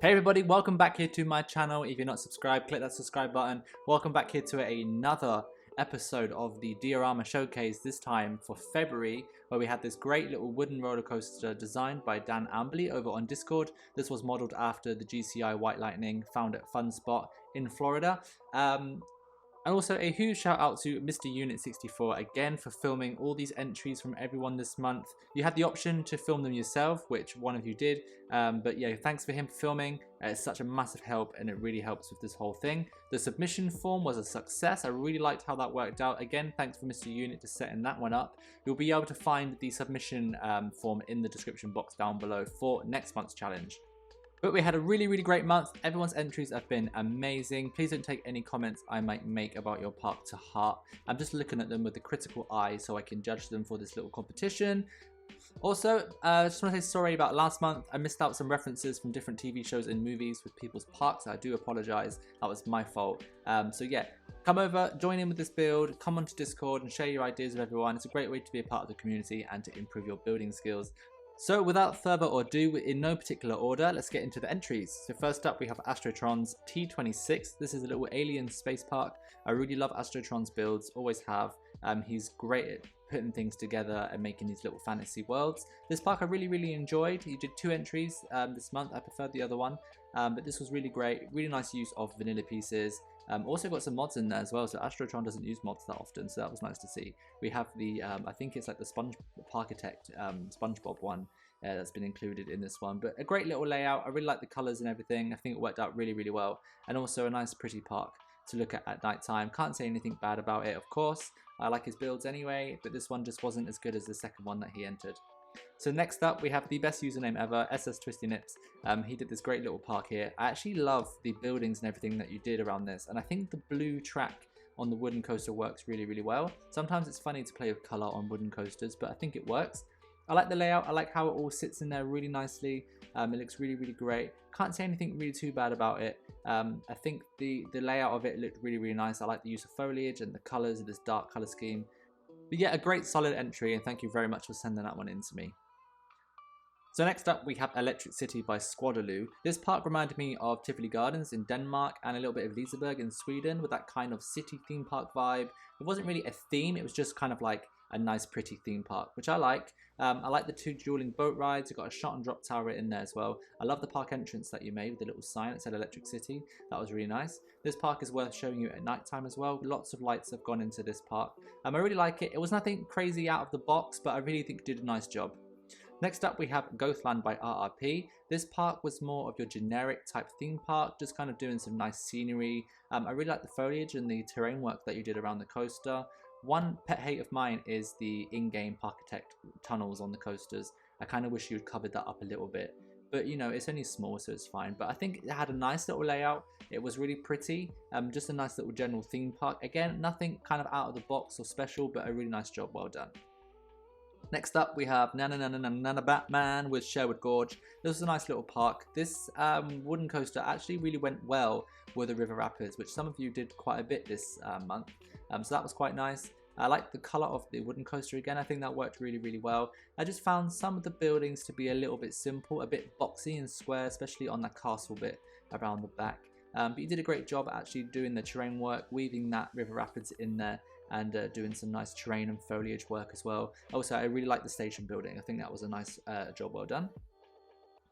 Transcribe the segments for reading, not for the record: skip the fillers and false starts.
Hey everybody, welcome back here to my channel. If you're not subscribed, click that subscribe button. Welcome back here to another episode of the Diorama Showcase, this time for February, where we had this great little wooden roller coaster designed by Dan Ambley over on Discord. This was modeled after the GCI White Lightning found at Fun Spot in Florida. And also a huge shout out to Mr. Unit 64 again for filming all these entries from everyone this month. You had the option to film them yourself, which one of you did, but yeah, thanks for him for filming. It's such a massive help and it really helps with this whole thing. The submission form was a success. I really liked how that worked out. Again, thanks for Mr. Unit for setting that one up. You'll be able to find the submission form in the description box down below for next month's challenge. But we had a really great month. Everyone's entries have been amazing. Please don't take any comments I might make about your park to heart. I'm just looking at them with a critical eye so I can judge them for this little competition. Also, I just want to say sorry about last month. I missed out some references from different TV shows and movies with people's parks. I do apologize. That was my fault. So yeah, come over, join in with this build, come onto Discord and share your ideas with everyone. It's a great way to be a part of the community and to improve your building skills. So without further ado, in no particular order, let's get into the entries. So first up we have Astrotron's T26. This is a little alien space park. I really love Astrotron's builds, always have. He's great at putting things together and making these little fantasy worlds. This park I really enjoyed. He did 2 entries this month. I preferred the other one, but this was really great. Really nice use of vanilla pieces. Also got some mods in there as well, so Astrotron doesn't use mods that often, so that was nice to see. We have the, I think it's like the Parkitect SpongeBob one that's been included in this one, but a great little layout. I really like the colours and everything. I think it worked out really well, and also a nice pretty park to look at night time. Can't say anything bad about it, of course. I like his builds anyway, but this one just wasn't as good as the second one that he entered. So next up we have the best username ever, SS Twisty Nips. He did this great little park here. I actually love the buildings and everything that you did around this, and I think the blue track on the wooden coaster works really well. Sometimes it's funny to play with colour on wooden coasters, but I think it works. I like the layout. I like how it all sits in there really nicely. It looks really great. Can't say anything really too bad about it. I think the layout of it looked really nice. I like the use of foliage and the colours of this dark colour scheme. But yeah, a great solid entry, and thank you very much for sending that one in to me. So next up we have Electric City by Squadaloo. This park reminded me of Tivoli Gardens in Denmark and a little bit of Liseberg in Sweden, with that kind of city theme park vibe. It wasn't really a theme, it was just kind of like a nice pretty theme park, which I like. I like the 2 dueling boat rides. You've got a shot and drop tower in there as well. I love the park entrance that you made with the little sign that said Electric City. That was really nice. This park is worth showing you at night time as well. Lots of lights have gone into this park. I really like it. It was nothing crazy out of the box, but I really think it did a nice job. Next up we have Gothland by RRP. This park was more of your generic type theme park, just kind of doing some nice scenery. I really like the foliage and the terrain work that you did around the coaster. One pet hate of mine is the in-game Parkitect tunnels on the coasters. I kind of wish you'd covered that up a little bit. But you know, it's only small, so it's fine. But I think it had a nice little layout. It was really pretty. Just a nice little general theme park. Again, nothing kind of out of the box or special, but a really nice job, well done. Next up we have Nana Batman with Sherwood Gorge. This was a nice little park. This wooden coaster actually really went well with the River Rapids, which some of you did quite a bit this month. So that was quite nice. I like the colour of the wooden coaster again. I think that worked really well. I just found some of the buildings to be a little bit simple, a bit boxy and square, especially on that castle bit around the back. But you did a great job actually doing the terrain work, weaving that River Rapids in there, and doing some nice terrain and foliage work as well. Also, I really like the station building. I think that was a nice job, well done.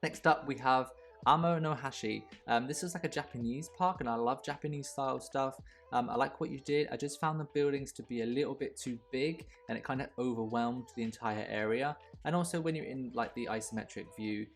Next up we have Amo no Hashi. This is like a Japanese park, and I love Japanese style stuff. I like what you did. I just found the buildings to be a little bit too big, and it kind of overwhelmed the entire area. And also when you're in like the isometric view,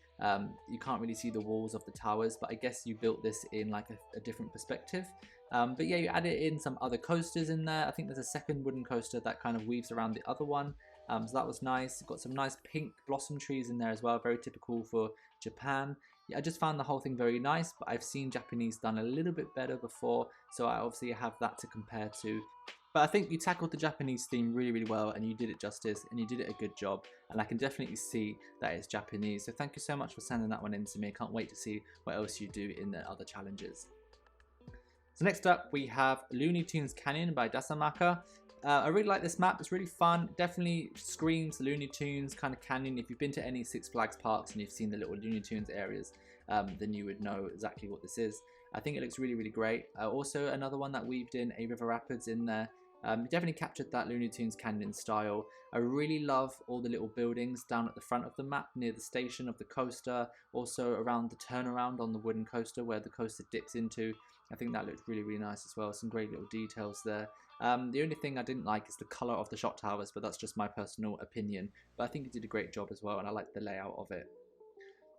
you can't really see the walls of the towers, but I guess you built this in like a different perspective. But yeah, you added in some other coasters in there. I think there's a second wooden coaster that kind of weaves around the other one. So that was nice. Got some nice pink blossom trees in there as well, very typical for Japan. Yeah, I just found the whole thing very nice, but I've seen Japanese done a little bit better before, so I obviously have that to compare to. But I think you tackled the Japanese theme really well, and you did it justice, and you did it a good job, and I can definitely see that it's Japanese. So thank you so much for sending that one in to me. I can't wait to see what else you do in the other challenges. So next up we have Looney Tunes Canyon by Dasamaka. I really like this map. It's really fun. Definitely screams Looney Tunes kind of canyon. If you've been to any Six Flags parks and you've seen the little Looney Tunes areas, then you would know exactly what this is. I think it looks really, really great. Also, another one that weaved in a river rapids in there. Definitely captured that Looney Tunes canyon style. I really love all the little buildings down at the front of the map near the station of the coaster. Also around the turnaround on the wooden coaster where the coaster dips into. I think that looks really, really nice as well. Some great little details there. The only thing I didn't like is the colour of the shot towers, but that's just my personal opinion. But I think he did a great job as well, and I like the layout of it.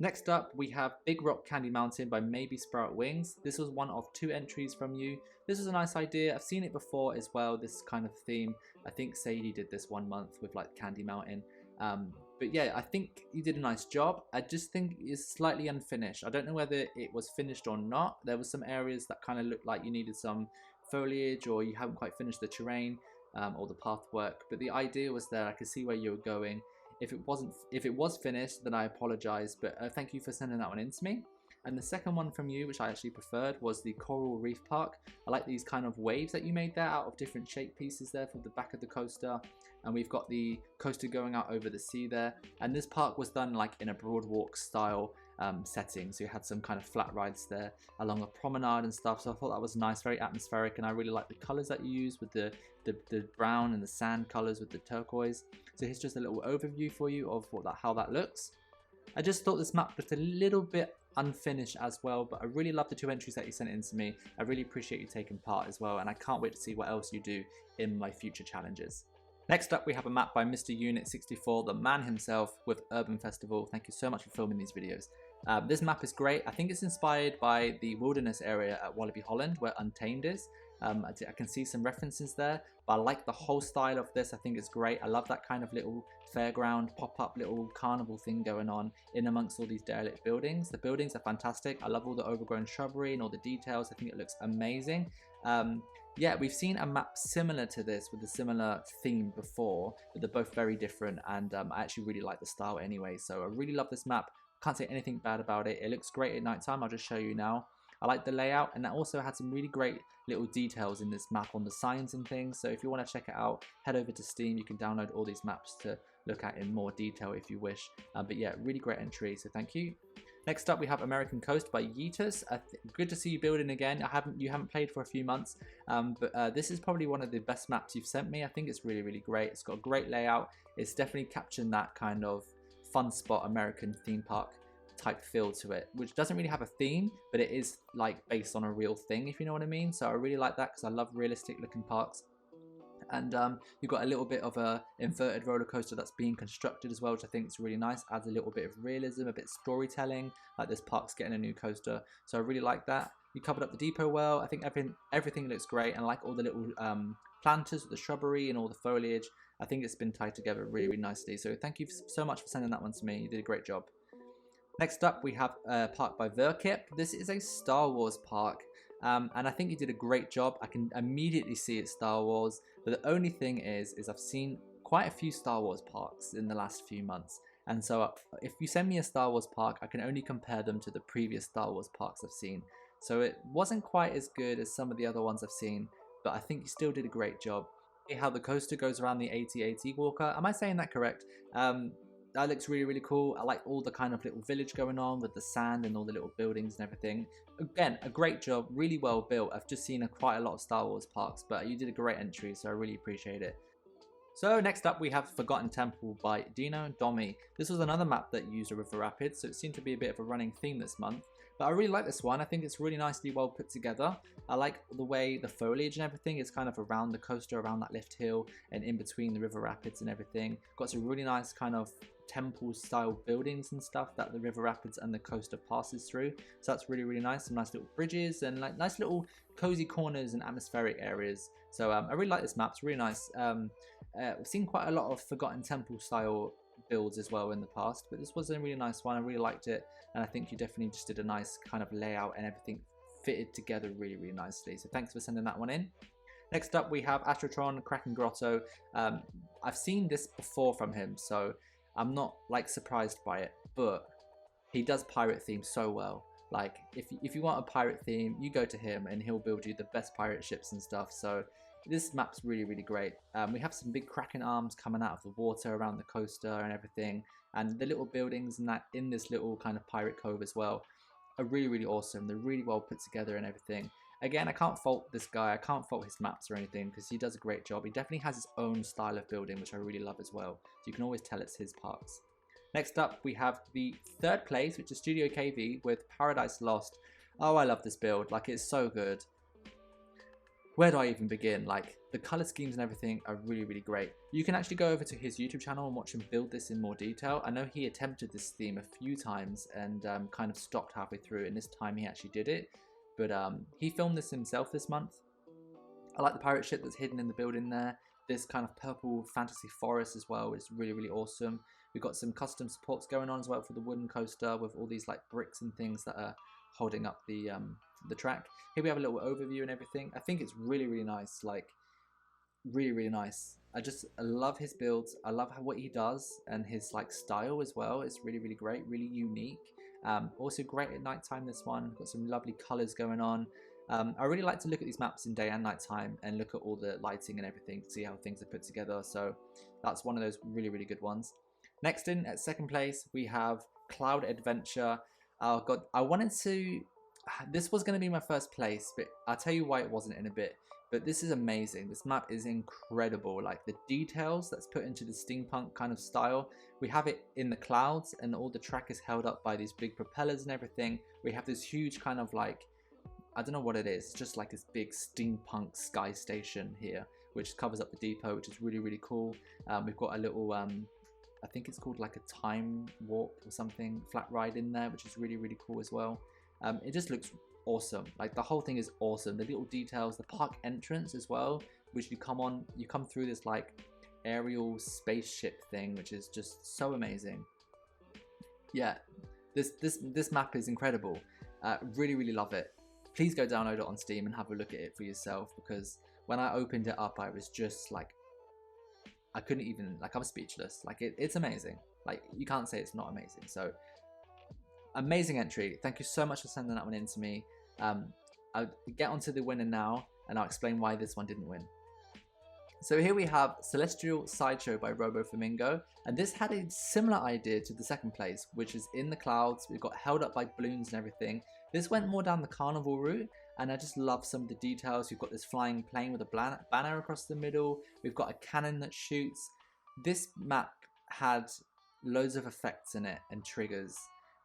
Next up, we have Big Rock Candy Mountain by Maybe Sprout Wings. This was one of 2 entries from you. This was a nice idea. I've seen it before as well, this kind of theme. I think Sadie did this 1 month with like Candy Mountain. But yeah, I think you did a nice job. I just think it's slightly unfinished. I don't know whether it was finished or not. There were some areas that kind of looked like you needed some foliage, or you haven't quite finished the terrain or the path work. But the idea was there. I could see where you were going. If it was finished, then I apologize, but thank you for sending that one in to me. And the second one from you, which I actually preferred, was the Coral Reef Park. I like these kind of waves that you made there out of different shape pieces there from the back of the coaster. And we've got the coaster going out over the sea there. And this park was done like in a boardwalk style setting. So you had some kind of flat rides there along a promenade and stuff. So I thought that was nice, very atmospheric. And I really like the colors that you use with the brown and the sand colors with the turquoise. So here's just a little overview for you of how that looks. I just thought this map looked a little bit unfinished as well, but I really love the 2 entries that you sent in to me. I really appreciate you taking part as well, and I can't wait to see what else you do in my future challenges. Next up, we have a map by Mr. Unit 64, the man himself, with Urban Festival. Thank you so much for filming these videos. This map is great. I think it's inspired by the wilderness area at Wallaby Holland, where Untamed is. I can see some references there, but I like the whole style of this. I think it's great. I love that kind of little fairground, pop-up little carnival thing going on in amongst all these derelict buildings. The buildings are fantastic. I love all the overgrown shrubbery and all the details. I think it looks amazing. Yeah, we've seen a map similar to this with a similar theme before, but they're both very different, and I actually really like the style anyway. So I really love this map. Can't say anything bad about it. It looks great at night time. I'll just show you now. I like the layout, and that also had some really great little details in this map on the signs and things. So if you want to check it out, head over to Steam. You can download all these maps to look at in more detail if you wish. But yeah, really great entry, so thank you. Next up, we have American Coast by Yeetus. Good to see you building again. You haven't played for a few months, but this is probably one of the best maps you've sent me. I think it's really, really great. It's got a great layout. It's definitely capturing that kind of fun spot American theme park type feel to it, which doesn't really have a theme, but it is like based on a real thing, if you know what I mean. So I really like that because I love realistic looking parks. And you've got a little bit of a inverted roller coaster that's being constructed as well, which I think is really nice. Adds a little bit of realism, a bit of storytelling, like this park's getting a new coaster. So I really like that. You covered up the depot well. I think everything looks great, and I like all the little planters with the shrubbery and all the foliage. I think it's been tied together really, really nicely. So thank you so much for sending that one to me. You did a great job. Next up, we have a park by Verkip. This is a Star Wars park. And I think you did a great job. I can immediately see it's Star Wars, but the only thing is I've seen quite a few Star Wars parks in the last few months, and so if you send me a Star Wars park, I can only compare them to the previous Star Wars parks I've seen. So it wasn't quite as good as some of the other ones I've seen, but I think you still did a great job. How the coaster goes around the AT-AT walker, am I saying that correct? That looks really, really cool. I like all the kind of little village going on with the sand and all the little buildings and everything. Again, a great job, really well built. I've just seen quite a lot of Star Wars parks, but you did a great entry, so I really appreciate it. So next up, we have Forgotten Temple by Dino and Domi. This was another map that used a river rapids, so it seemed to be a bit of a running theme this month. But I really like this one. I think it's really nicely well put together. I like the way the foliage and everything is kind of around the coaster, around that lift hill, and in between the river rapids and everything. Got some really nice kind of temple style buildings and stuff that the river rapids and the coaster passes through, so that's really, really nice. Some nice little bridges and like nice little cozy corners and atmospheric areas. So I really like this map. It's really nice. We've seen quite a lot of Forgotten Temple style builds as well in the past, but this was a really nice one. I really liked it, and I think you definitely just did a nice kind of layout, and everything fitted together really, really nicely. So thanks for sending that one in. Next up, we have Astrotron Kraken Grotto. I've seen this before from him, so I'm not like surprised by it, but he does pirate theme so well. Like if you want a pirate theme, you go to him and he'll build you the best pirate ships and stuff. So This map's really great. We have some big cracking arms coming out of the water around the coaster and everything, and the little buildings and that in this little kind of pirate cove as well are really awesome. They're really well put together and everything. Again, I can't fault this guy. I can't fault his maps or anything because he does a great job. He definitely has his own style of building, which I really love as well. So you can always tell it's his parks. Next up, we have the third place, which is Studio KV with Paradise Lost. Oh, I love this build. Like, it's so good. Where do I even begin? Like, the color schemes and everything are really great. You can actually go over to his YouTube channel and watch him build this in more detail. I know he attempted this theme a few times and kind of stopped halfway through, and this time he actually did it. But he filmed this himself this month. I like the pirate ship that's hidden in the building there. This kind of purple fantasy forest as well is really awesome. We've got some custom supports going on as well for the wooden coaster with all these like bricks and things that are holding up the track. Here we have a little overview and everything. I think it's really nice, like really nice. I love his builds. I love what he does and his like style as well. It's really great, really unique. Also great at nighttime, this one. Got some lovely colors going on. I really like to look at these maps in day and night time and look at all the lighting and everything to see how things are put together. So that's one of those really good ones. Next in at second place, we have Cloud Adventure. Oh god, I wanted to... This was going to be my first place, but I'll tell you why it wasn't in a bit. But this is amazing. This map is incredible. Like the details that's put into the steampunk kind of style. We have it in the clouds and all the track is held up by these big propellers and everything. We have this huge kind of like, I don't know what it is. It's just like this big steampunk sky station here, which covers up the depot, which is really cool. We've got a little, I think it's called like a time warp or something, flat ride in there, which is really cool as well. It just looks awesome. Like the whole thing is awesome. The little details, the park entrance as well, which you come through this like aerial spaceship thing, which is just so amazing. Yeah, this map is incredible. Really love it. Please go download it on Steam and have a look at it for yourself, because when I opened it up, I was just like, I couldn't even, like, I'm speechless. Like it's amazing. Like you can't say it's not amazing. So amazing entry. Thank you so much for sending that one in to me. I'll get onto the winner now and I'll explain why this one didn't win. So here we have Celestial Sideshow by Robo Flamingo, and this had a similar idea to the second place, which is in the clouds. We've got held up by balloons and everything. This went more down the carnival route, and I just love some of the details. We've got this flying plane with a banner across the middle. We've got a cannon that shoots. This map had loads of effects in it and triggers,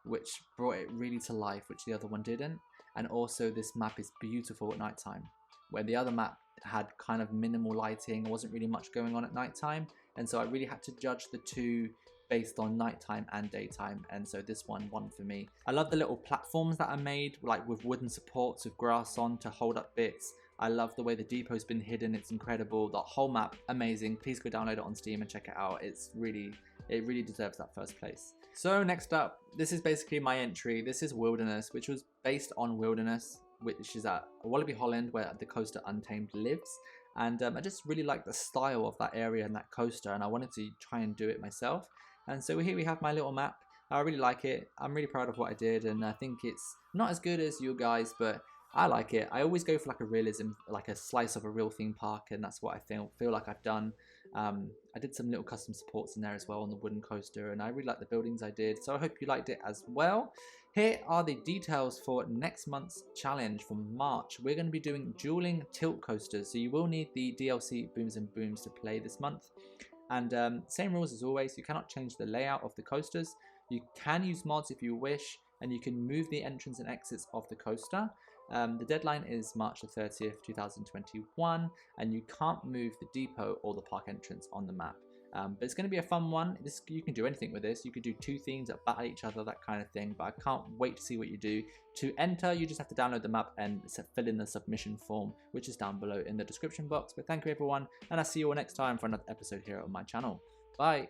which brought it really to life, which the other one didn't. And also this map is beautiful at nighttime, where the other map had kind of minimal lighting. There wasn't really much going on at nighttime, and so I really had to judge the two based on nighttime and daytime, and so this one won for me. I love the little platforms that are made, like with wooden supports with grass on to hold up bits. I love the way the depot's been hidden. It's incredible. The whole map, amazing. Please go download it on Steam and check it out. It really deserves that first place. So next up, this is basically my entry. This is Wilderness, which was based on Wilderness, which is at Wallaby Holland, where the coaster Untamed lives. And I just really like the style of that area and that coaster, and I wanted to try and do it myself. And so here we have my little map. I really like it. I'm really proud of what I did, and I think it's not as good as you guys, but I like it. I always go for like a realism, like a slice of a real theme park, and that's what I feel like I've done. I did some little custom supports in there as well on the wooden coaster, and I really like the buildings I did, so I hope you liked it as well. Here are the details for next month's challenge for March. We're going to be doing dueling tilt coasters, so you will need the DLC Booms and Booms to play this month. And same rules as always, you cannot change the layout of the coasters. You can use mods if you wish, and you can move the entrance and exits of the coaster. The deadline is March the 30th, 2021, and you can't move the depot or the park entrance on the map. But it's going to be a fun one. You can do anything with this. You could do two themes that battle each other, that kind of thing, but I can't wait to see what you do. To enter, you just have to download the map and fill in the submission form, which is down below in the description box. But thank you everyone, and I'll see you all next time for another episode here on my channel. Bye!